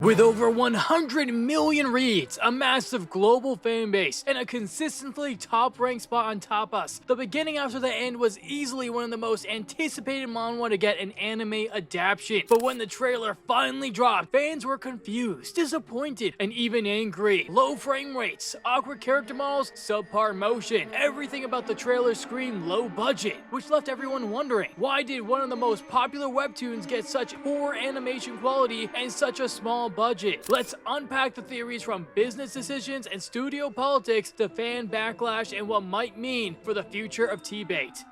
With over 100 million reads, a massive global fan base, and a consistently top-ranked spot on Top Us, The Beginning After the End was easily one of the most anticipated manhwa to get an anime adaptation. But when the trailer finally dropped, fans were confused, disappointed, and even angry. Low frame rates, awkward character models, subpar motion, everything about the trailer screamed low budget, which left everyone wondering, why did one of the most popular webtoons get such poor animation quality and such a small budget? Let's unpack the theories from business decisions and studio politics to fan backlash and what might mean for the future of TBATE.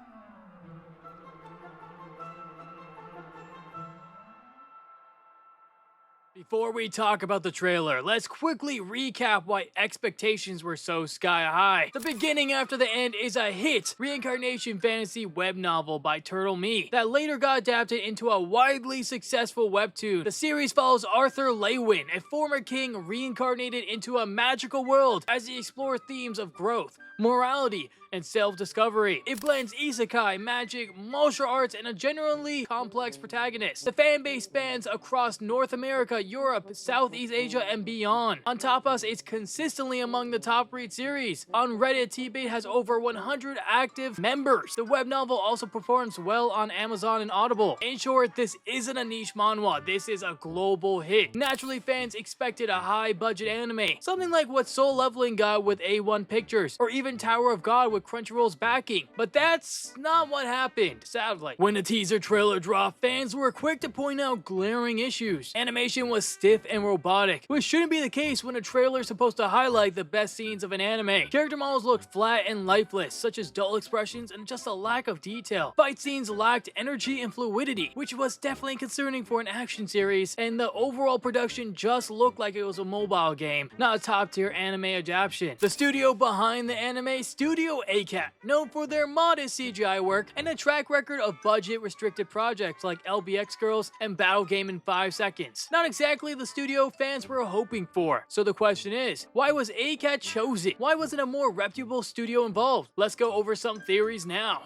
Before we talk about the trailer, let's quickly recap why expectations were so sky high. The Beginning After the End is a hit reincarnation fantasy web novel by Turtle Me that later got adapted into a widely successful webtoon. The series follows Arthur Lewin, a former king reincarnated into a magical world as he explores themes of growth, morality, and self-discovery. It blends isekai, magic, martial arts, and a generally complex protagonist. The fan base spans across North America, Europe, Southeast Asia, and beyond. On Top Us, it's consistently among the top read series. On Reddit, TBATE has over 100 active members. The web novel also performs well on Amazon and Audible. In short, this isn't a niche manhwa, this is a global hit. Naturally, fans expected a high-budget anime, something like what Soul Leveling got with A1 Pictures, or even Tower of God with Crunchyroll's backing. But that's not what happened, sadly. When the teaser trailer dropped, fans were quick to point out glaring issues. Animation was stiff and robotic, which shouldn't be the case when a trailer is supposed to highlight the best scenes of an anime. Character models looked flat and lifeless, such as dull expressions and just a lack of detail. Fight scenes lacked energy and fluidity, which was definitely concerning for an action series, and the overall production just looked like it was a mobile game, not a top-tier anime adaptation. The studio behind the anime, Studio ACAT, known for their modest CGI work and a track record of budget-restricted projects like LBX Girls and Battle Game in 5 Seconds. Not exactly the studio fans were hoping for. So the question is, why was ACAT chosen? Why wasn't a more reputable studio involved? Let's go over some theories now.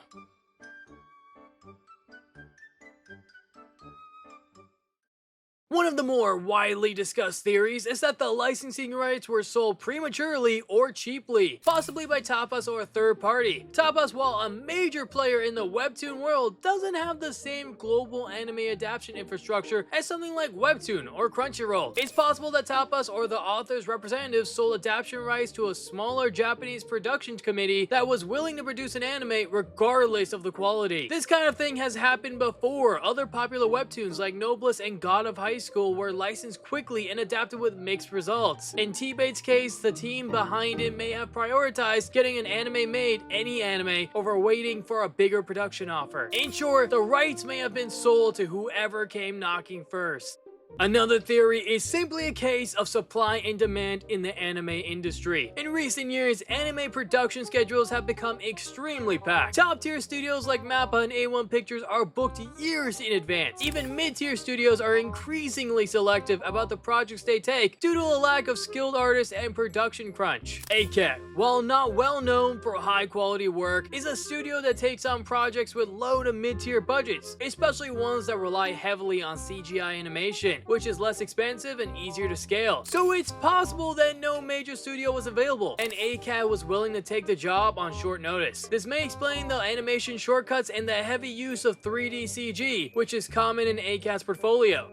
One of the more widely discussed theories is that the licensing rights were sold prematurely or cheaply, possibly by Top Us or a third party. Top Us, while a major player in the webtoon world, doesn't have the same global anime adaptation infrastructure as something like Webtoon or Crunchyroll. It's possible that Top Us or the author's representatives sold adaptation rights to a smaller Japanese production committee that was willing to produce an anime regardless of the quality. This kind of thing has happened before. Other popular webtoons like Noblesse and God of High School were licensed quickly and adapted with mixed results. In TBATE's case, the team behind it may have prioritized getting an anime made, any anime, over waiting for a bigger production offer. In short, the rights may have been sold to whoever came knocking first. Another theory is simply a case of supply and demand in the anime industry. In recent years, anime production schedules have become extremely packed. Top-tier studios like MAPPA and A1 Pictures are booked years in advance. Even mid-tier studios are increasingly selective about the projects they take due to a lack of skilled artists and production crunch. ACAT, while not well known for high-quality work, is a studio that takes on projects with low to mid-tier budgets, especially ones that rely heavily on CGI animation, which is less expensive and easier to scale. So it's possible that no major studio was available, and ACAT was willing to take the job on short notice. This may explain the animation shortcuts and the heavy use of 3D CG, which is common in ACAT's portfolio.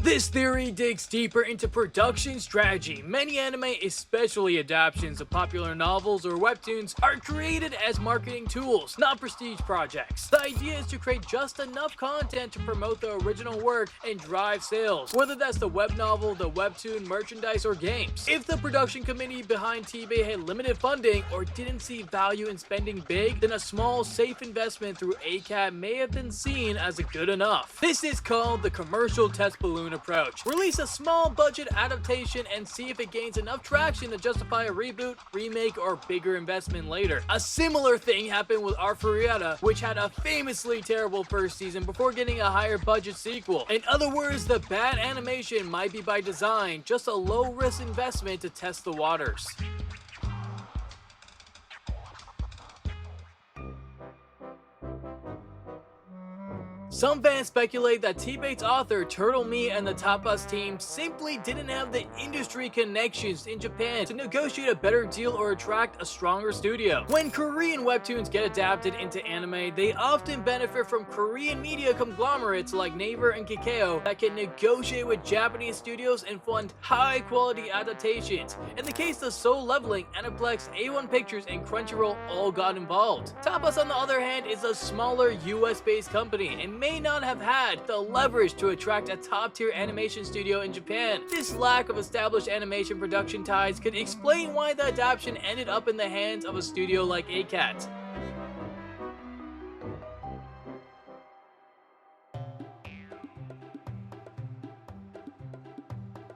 This theory digs deeper into production strategy. Many anime, especially adaptations of popular novels or webtoons, are created as marketing tools, not prestige projects. The idea is to create just enough content to promote the original work and drive sales, whether that's the web novel, the webtoon, merchandise, or games. If the production committee behind TBATE had limited funding or didn't see value in spending big, then a small, safe investment through ACAT may have been seen as good enough. This is called the commercial test balloon approach. Release a small budget adaptation and see if it gains enough traction to justify a reboot, remake, or bigger investment later. A similar thing happened with Arfuriata, which had a famously terrible first season before getting a higher budget sequel. In other words, the bad animation might be by design, just a low risk investment to test the waters. Some fans speculate that TBATE's author Turtle Me and the Tapas team simply didn't have the industry connections in Japan to negotiate a better deal or attract a stronger studio. When Korean webtoons get adapted into anime, they often benefit from Korean media conglomerates like Naver and Kikeo that can negotiate with Japanese studios and fund high-quality adaptations. In the case of Soul Leveling, Aniplex, A1 Pictures, and Crunchyroll all got involved. Tapas, on the other hand, is a smaller US-based company and may not have had the leverage to attract a top-tier animation studio in Japan. This lack of established animation production ties could explain why the adaptation ended up in the hands of a studio like ACAT.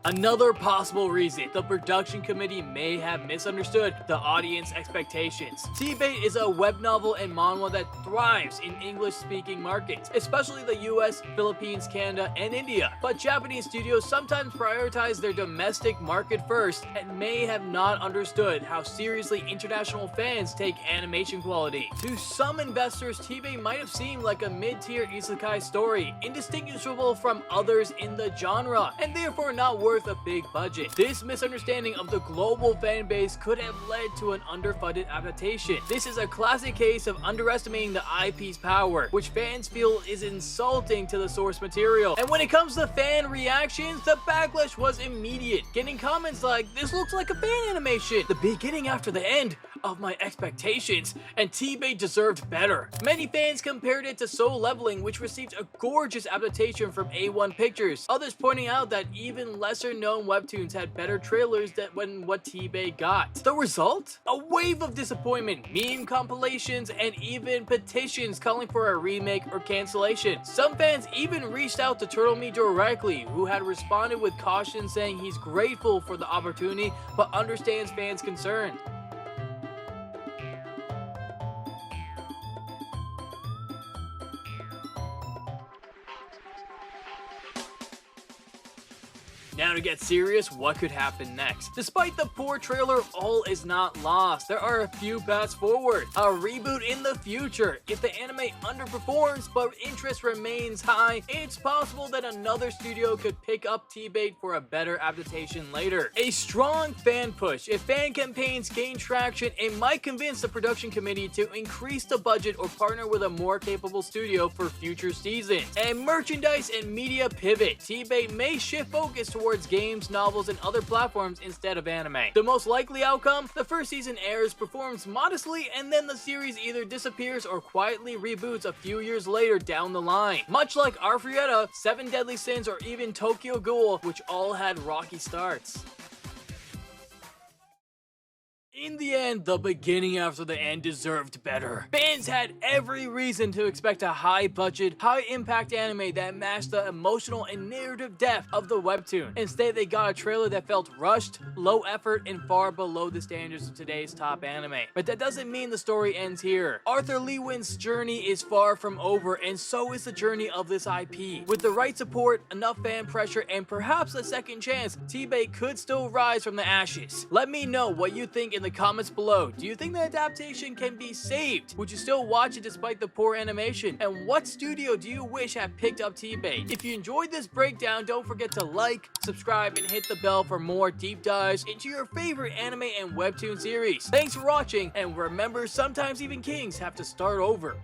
Another possible reason the production committee may have misunderstood the audience expectations. TBATE is a web novel and manhwa that thrives in English-speaking markets, especially the US, Philippines, Canada, and India. But Japanese studios sometimes prioritize their domestic market first and may have not understood how seriously international fans take animation quality. To some investors, TBATE might have seemed like a mid-tier isekai story, indistinguishable from others in the genre, and therefore not worth a big budget. This misunderstanding of the global fan base could have led to an underfunded adaptation. This is a classic case of underestimating the IP's power, which fans feel is insulting to the source material. And when it comes to fan reactions, the backlash was immediate, getting comments like, "This looks like a fan animation, the beginning after the end of my expectations, and TBATE deserved better." Many fans compared it to Soul Leveling, which received a gorgeous adaptation from A1 Pictures, others pointing out that even lesser known webtoons had better trailers than what TBATE got. The result? A wave of disappointment, meme compilations, and even petitions calling for a remake or cancellation. Some fans even reached out to Turtle Me directly, who had responded with caution saying he's grateful for the opportunity but understands fans' concern. Now to get serious, what could happen next? Despite the poor trailer, all is not lost. There are a few paths forward. A reboot in the future. If the anime underperforms but interest remains high, it's possible that another studio could pick up TBATE for a better adaptation later. A strong fan push. If fan campaigns gain traction, it might convince the production committee to increase the budget or partner with a more capable studio for future seasons. And merchandise and media pivot. TBATE may shift focus towards games, novels, and other platforms instead of anime. The most likely outcome? The first season airs, performs modestly, and then the series either disappears or quietly reboots a few years later down the line. Much like Arfrieta, Seven Deadly Sins, or even Tokyo Ghoul, which all had rocky starts. In the end, the beginning after the end deserved better. Fans had every reason to expect a high-budget, high-impact anime that matched the emotional and narrative depth of the webtoon. Instead, they got a trailer that felt rushed, low-effort, and far below the standards of today's top anime. But that doesn't mean the story ends here. Arthur Lewin's journey is far from over, and so is the journey of this IP. With the right support, enough fan pressure, and perhaps a second chance, TBATE could still rise from the ashes. Let me know what you think in the comments below. Do you think the adaptation can be saved? Would you still watch it despite the poor animation? And what studio do you wish had picked up TBATE? If you enjoyed this breakdown, don't forget to like, subscribe, and hit the bell for more deep dives into your favorite anime and webtoon series. Thanks for watching, and remember, sometimes even kings have to start over.